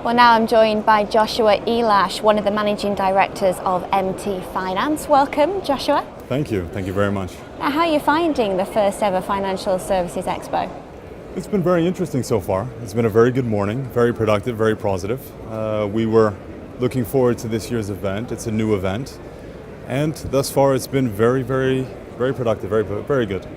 Well, now I'm joined by Joshua Elash, one of the managing directors of MT Finance. Welcome, Joshua. Thank you very much. Now, how are you finding the first ever Financial Services Expo? It's been very interesting so far. It's been a very good morning, very productive, very positive. We were looking forward to this year's event. It's a new event. And thus far it's been very productive, very good.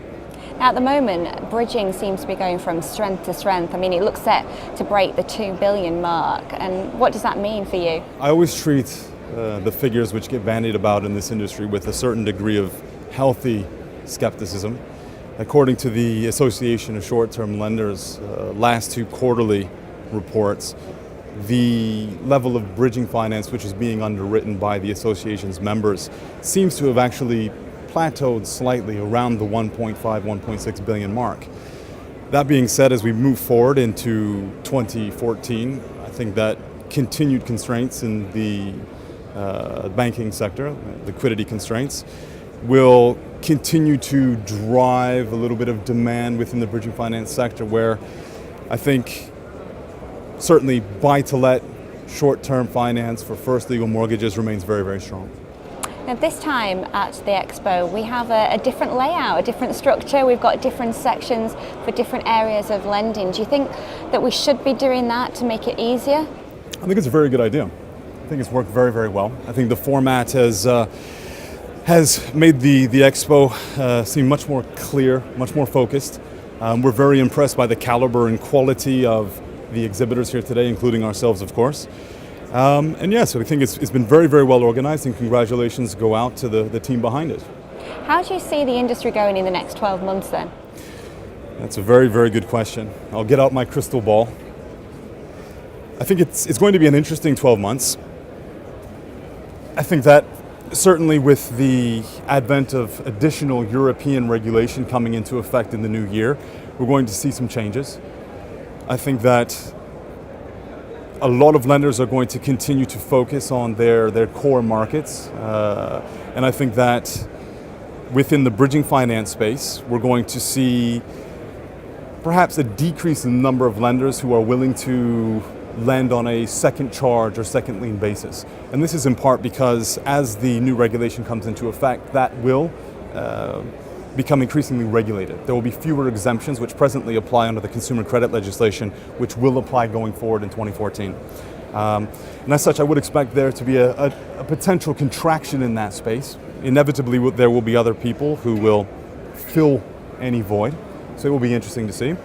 Now, at the moment, bridging seems to be going from strength to strength. I mean, it looks set to break the 2 billion mark. And what does that mean for you? I always treat the figures which get bandied about in this industry with a certain degree of healthy skepticism. According to the Association of Short-Term Lenders' last two quarterly reports, the level of bridging finance which is being underwritten by the association's members seems to have actually plateaued slightly around the 1.5, 1.6 billion mark. That being said, as we move forward into 2014, I think that continued constraints in the banking sector, liquidity constraints, will continue to drive a little bit of demand within the bridging finance sector, where I think certainly buy-to-let short-term finance for first legal mortgages remains very strong. Now, this time at the Expo, we have a different layout, a different structure. We've got different sections for different areas of lending. Do you think that we should be doing that to make it easier? I think it's a very good idea. I think it's worked very well. I think the format has made the Expo seem much more clear, much more focused. We're very impressed by the caliber and quality of the exhibitors here today, including ourselves, of course. And yes, I think it's been very well organized, and congratulations go out to the team behind it. How do you see the industry going in the next 12 months then? That's a very good question. I'll get out my crystal ball. I think it's going to be an interesting 12 months. I think that certainly with the advent of additional European regulation coming into effect in the new year, we're going to see some changes. I think that a lot of lenders are going to continue to focus on their core markets. And I think that within the bridging finance space, we're going to see perhaps a decrease in the number of lenders who are willing to lend on a second charge or second lien basis. And this is in part because as the new regulation comes into effect, that will become increasingly regulated. There will be fewer exemptions which presently apply under the consumer credit legislation, which will apply going forward in 2014. And as such, I would expect there to be a potential contraction in that space. Inevitably, there will be other people who will fill any void, so it will be interesting to see.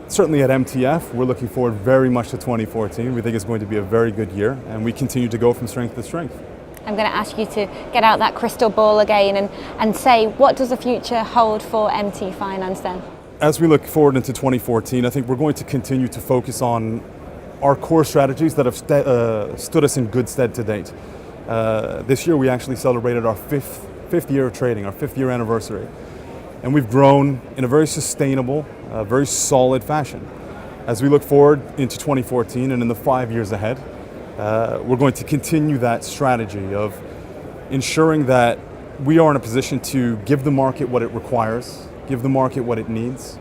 Certainly at MTF, we're looking forward very much to 2014. We think it's going to be a very good year, and we continue to go from strength to strength. I'm going to ask you to get out that crystal ball again and say, what does the future hold for MT Finance then? As we look forward into 2014, I think we're going to continue to focus on our core strategies that have stood us in good stead to date. This year we actually celebrated our fifth year of trading, our 5th year anniversary. And we've grown in a very sustainable, very solid fashion. As we look forward into 2014 and in the 5 years ahead, we're going to continue that strategy of ensuring that we are in a position to give the market what it requires, give the market what it needs.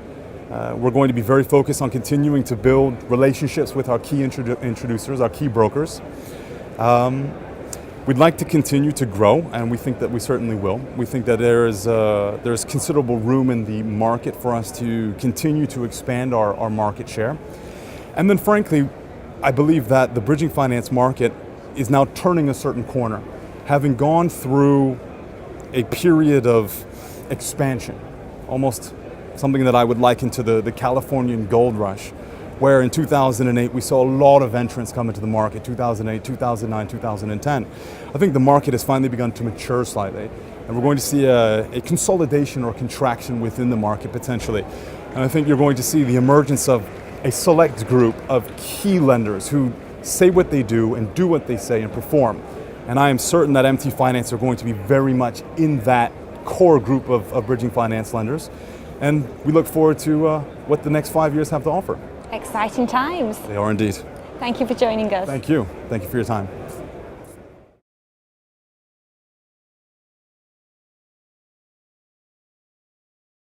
We're going to be very focused on continuing to build relationships with our key introducers, our key brokers. We'd like to continue to grow, and we think that we certainly will. We think that there's considerable room in the market for us to continue to expand our market share. And then frankly, I believe that the bridging finance market is now turning a certain corner, having gone through a period of expansion, almost something that I would liken to the Californian gold rush, where in 2008 we saw a lot of entrants come into the market, 2008, 2009, 2010. I think the market has finally begun to mature slightly, and we're going to see a consolidation or contraction within the market potentially. And I think you're going to see the emergence of a select group of key lenders who say what they do and do what they say and perform. And I am certain that MT Finance are going to be very much in that core group of bridging finance lenders. And we look forward to what the next 5 years have to offer. Exciting times. They are indeed. Thank you for joining us. Thank you. Thank you for your time.